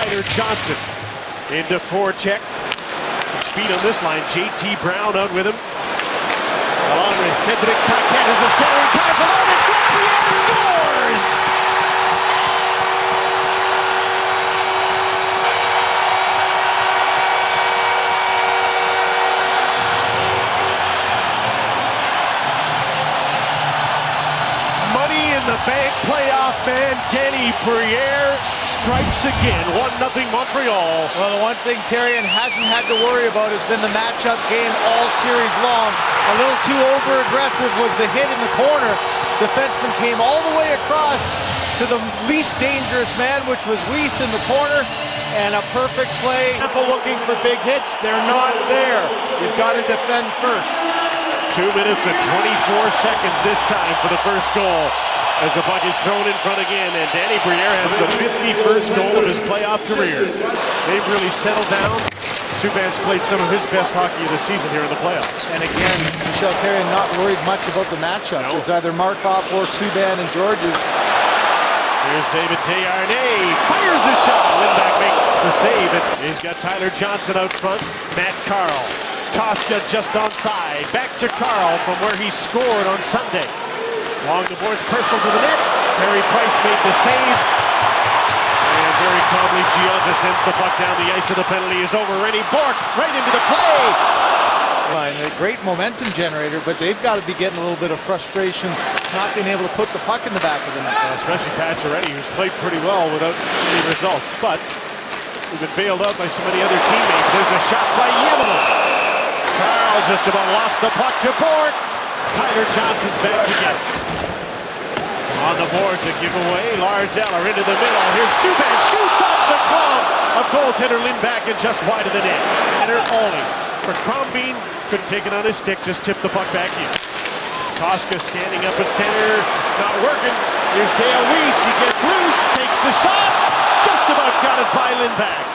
Tyler Johnson into forecheck. Speed on this line. JT Brown out with him. Along with Cedric Paquette as a centering pass along in front. Briere scores! Money in the bank playoff man Danny Briere strikes again. 1-0 Montreal. Well, the one thing Therrien hasn't had to worry about has been the matchup game all series long. A little too over-aggressive was the hit in the corner. Defenseman came all the way across to the least dangerous man, which was Weiss in the corner, and a perfect play. People looking for big hits. They're not there. You've got to defend first. 2 minutes and 24 seconds this time for the first goal as the puck is thrown in front again, and Danny Briere has the 51st goal of his playoff career. They've really settled down. Subban's played some of his best hockey of the season here in the playoffs. And again, Michel Therrien not worried much about the matchup. No. It's either Markov or Subban and Georges. Here's David Desharnais, fires a shot. Lindback makes the save, and he's got Tyler Johnson out front. Matt Carl. Koska just onside. Back to Carl from where he scored on Sunday. Along the boards, Purcell to the net. Carey Price made the save. And very calmly, Gionta sends the puck down the ice, and the penalty is over. Rennie Bourque right into the play. A great momentum generator, but they've got to be getting a little bit of frustration not being able to put the puck in the back of the net. Especially Pacioretty, who's played pretty well without any results. But we've been bailed out by so many other teammates. There's a shot by Yamamoto. Carl just about lost the puck to Bourque. Tyler Johnson's back to get it. On the board to give away, Lars Eller into the middle. Here's Subban, shoots off the glove of goaltender Lindback and just wide of the net. And only for Crombeen, couldn't take it on his stick, just tipped the puck back in. Koska standing up at center, it's not working. Here's Dale Weiss, he gets loose, takes the shot, just about got it by Lindback.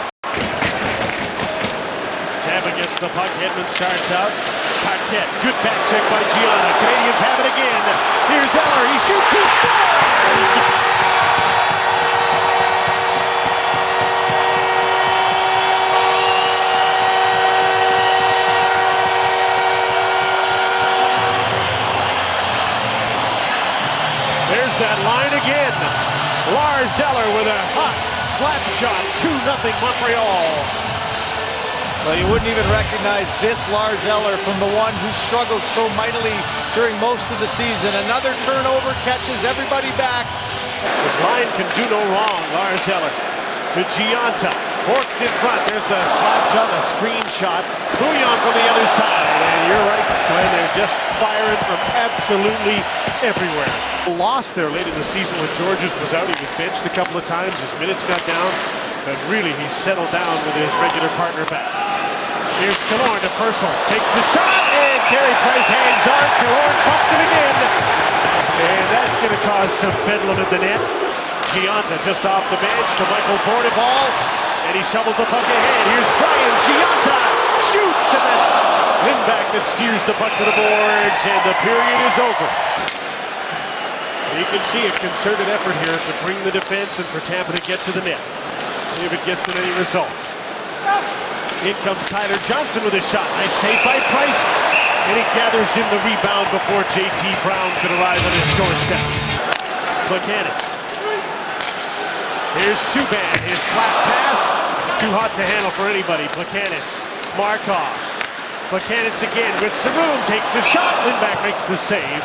Tampa gets the puck, Hedman starts out. Paquette, good back check by Gionta. Canadians have it again. Here's Eller, he shoots, he scores! There's that line again. Lars Eller with a hot slap shot. 2-0 Montreal. Well, you wouldn't even recognize this Lars Eller from the one who struggled so mightily during most of the season. Another turnover catches everybody back. This line can do no wrong. Lars Eller to Gionta. Forks in front. There's the slap shot, a screen shot. Bouillon from the other side. And you're right, Glenn, they're just firing from absolutely everywhere. Lost there late in the season when Georges was out. He was benched a couple of times. His minutes got down. But really, he's settled down with his regular partner back. Here's Killorn to Purcell. Takes the shot, and Carey Price hangs on. Killorn bumped it again. And that's going to cause some bedlam at the net. Gionta just off the bench to Michael Bournival. And he shovels the puck ahead. Here's Brian Gionta. Shoots, and that's Lindback that steers the puck to the boards. And the period is over. You can see a concerted effort here to bring the defense and for Tampa to get to the net. See if it gets them any results. In comes Tyler Johnson with a shot. Nice save by Price. And he gathers in the rebound before JT Brown could arrive on his doorstep. Plekanec. Here's Subban. His slap pass. Too hot to handle for anybody. Plekanec. Markov. Plekanec again with Saroon. Takes the shot. Lindback makes the save.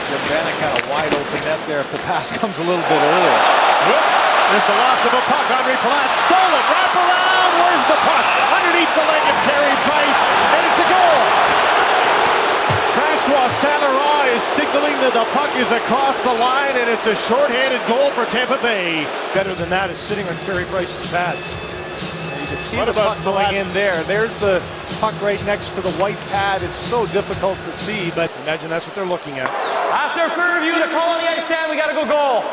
Savannah kind of wide open net there if the pass comes a little bit earlier. Whoops. There's a loss of a puck. Henri Palat stolen. Wrap around. Where's the puck? Underneath the leg of Carey Price. And it's a goal. Francois Saint-Laurent is signaling that the puck is across the line, and it's a shorthanded goal for Tampa Bay. Better than that is sitting on Carey Price's pads. And you can see the puck going in there. There's the puck right next to the white pad. It's so difficult to see, but imagine that's what they're looking at. After peer review, the call on the ice stand, we got to go goal.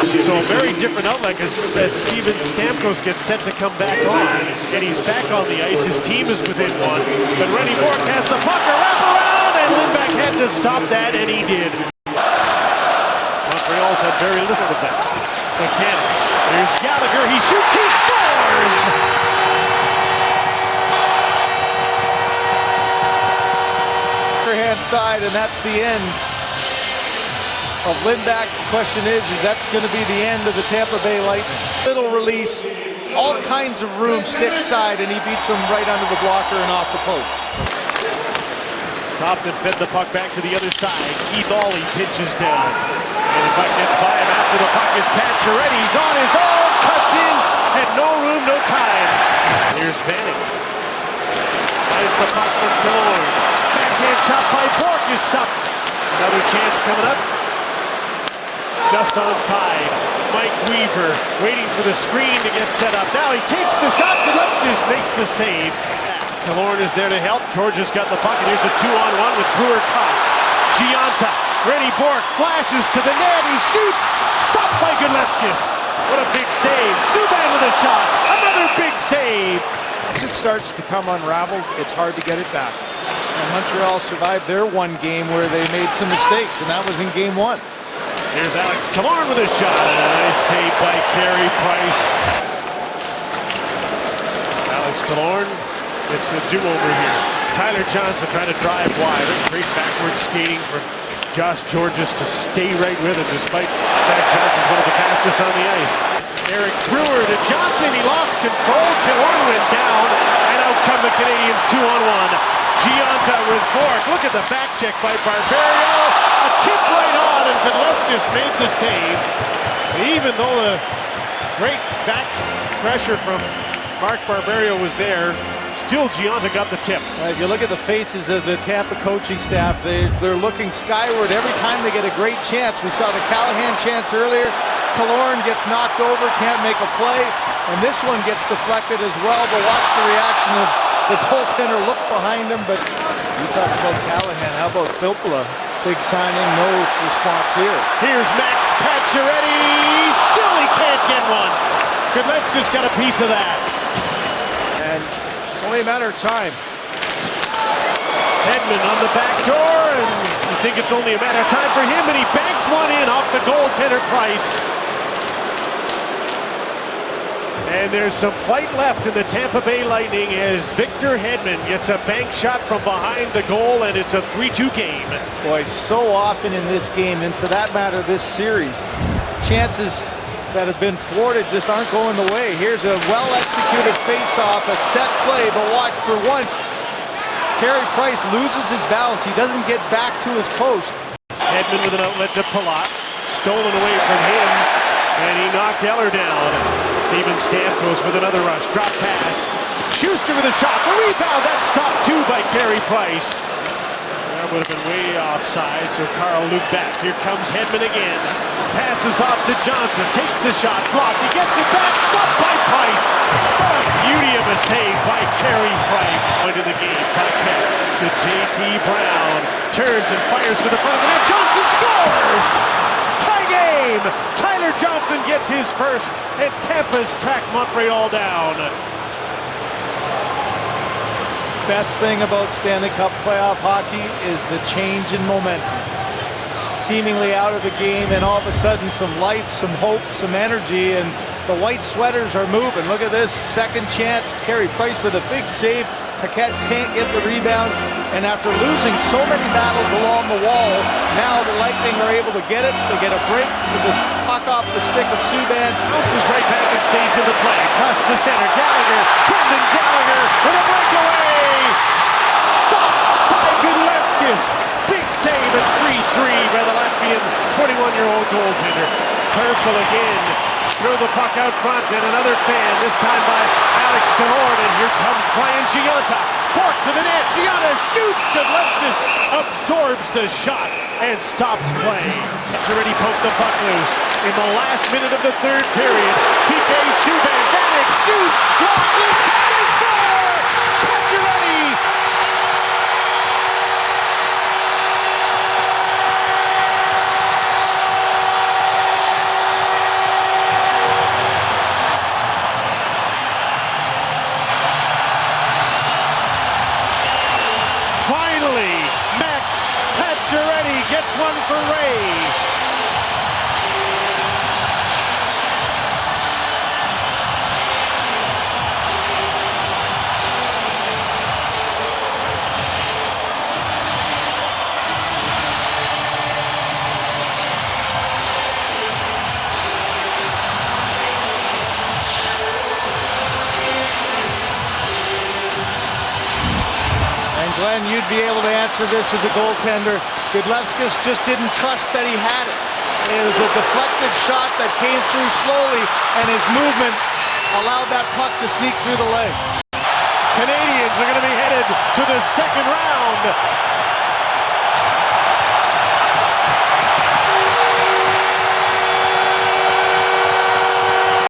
So a very different outlook as Steven Stamkos gets set to come back on. And he's back on the ice. His team is within one. But Rennie Bourque has the puck, a wrap around, and Lindback had to stop that, and he did. Montreal's had very little of that. Mechanics. Here's Gallagher. He shoots. He scores! Hand side, and that's the end of Lindback. The question is that going to be the end of the Tampa Bay Lightning? Little release, all kinds of room, stick side, and he beats him right under the blocker and off the post. Compton fed the puck back to the other side. Keith Aulie pitches down. And the puck gets by him after the puck is Pacioretty. He's on his own, cuts in, and no room, no time. Here's Banning. Finds the puck from Killorn. Backhand shot by Bourque is stopped. Another chance coming up. Just onside. Mike Weaver waiting for the screen to get set up. Now he takes the shot. Gillespie makes the save. Killorn is there to help. Georgia's got the puck, and here's a 2-on-1 with Brewer caught. Gionta, ready. Bourque flashes to the net. He shoots. Stopped by Gillespie. What a big save. Subban with a shot. Another big save. Once it starts to come unraveled, it's hard to get it back. And Montreal survived their one game where they made some mistakes, and that was in game one. Here's Alex Killorn with a shot, and a nice save by Carey Price. Alex Killorn gets a do-over here. Tyler Johnson trying to drive wide. Great backward skating from Josh Georges to stay right with him, despite the fact Johnson's one of the fastest on the ice. Eric Brewer to Johnson. He lost control. Killorn went down, and out come the Canadians 2-on-1. Gionta with Bourque. Look at the back check by Barberio. A tip right on, and Gillespie made the save. Even though the great back pressure from Mark Barberio was there, still Gionta got the tip. If you look at the faces of the Tampa coaching staff, they're looking skyward every time they get a great chance. We saw the Callahan chance earlier. Killorn gets knocked over, can't make a play, and this one gets deflected as well, but watch the reaction of the goaltender. Look behind him, but you talk about Callahan. How about Filppula? Big signing, no response here. Here's Max Pacioretty. Still he can't get one. Gillespie's got a piece of that. And it's only a matter of time. Hedman on the back door, and you think it's only a matter of time for him, and he banks one in off the goaltender Price. And there's some fight left in the Tampa Bay Lightning as Victor Hedman gets a bank shot from behind the goal, and it's a 3-2 game. Boy, so often in this game, and for that matter, this series, chances that have been thwarted just aren't going the way. Here's a well-executed face-off, a set play, but watch for once. Carey Price loses his balance. He doesn't get back to his post. Hedman with an outlet to Palat. Stolen away from him, and he knocked Eller down. Steven Stamkos with another rush. Drop pass. Schuster with a shot. The rebound. That's stopped too by Carey Price. That would have been way offside, so Carl looped back. Here comes Hedman again. Passes off to Johnson. Takes the shot. Blocked. He gets it back. Stopped by Price. What a beauty of a save by Carey Price. Into the game. Paquette to J.T. Brown. Turns and fires to the front of the net. Johnson scores! Tie game! Tyler Johnson gets his first, and Tampa's tracked Montreal down. Best thing about Stanley Cup playoff hockey is the change in momentum. Seemingly out of the game, and all of a sudden some life, some hope, some energy, and the white sweaters are moving. Look at this, second chance. Carey Price with a big save. Paquette can't get the rebound, and after losing so many battles along the wall, now the Lightning are able to get it. They get a break with this puck off the stick of Subban. Bounces right back and stays in the play. Cross to center. Gallagher, Brendan Gallagher with a breakaway. Stopped by Gudlevskis. Big save at 3-3 by the Latvian 21-year-old goaltender. Herschel again. Throw the puck out front, and another fan, this time by Alex Killorn, and here comes Brian Gionta. Bourque to the net. Gionta shoots. Gudlevskis absorbs the shot and stops play. It's already poked the puck loose in the last minute of the third period. PK Subban, Vanek shoots. Lost his puck, they score! Pacioretty! Finally, Max Pacioretty gets one for Ray. Glenn, you'd be able to answer this as a goaltender. Godlevskis just didn't trust that he had it. It was a deflected shot that came through slowly, and his movement allowed that puck to sneak through the legs. Canadians are going to be headed to the second round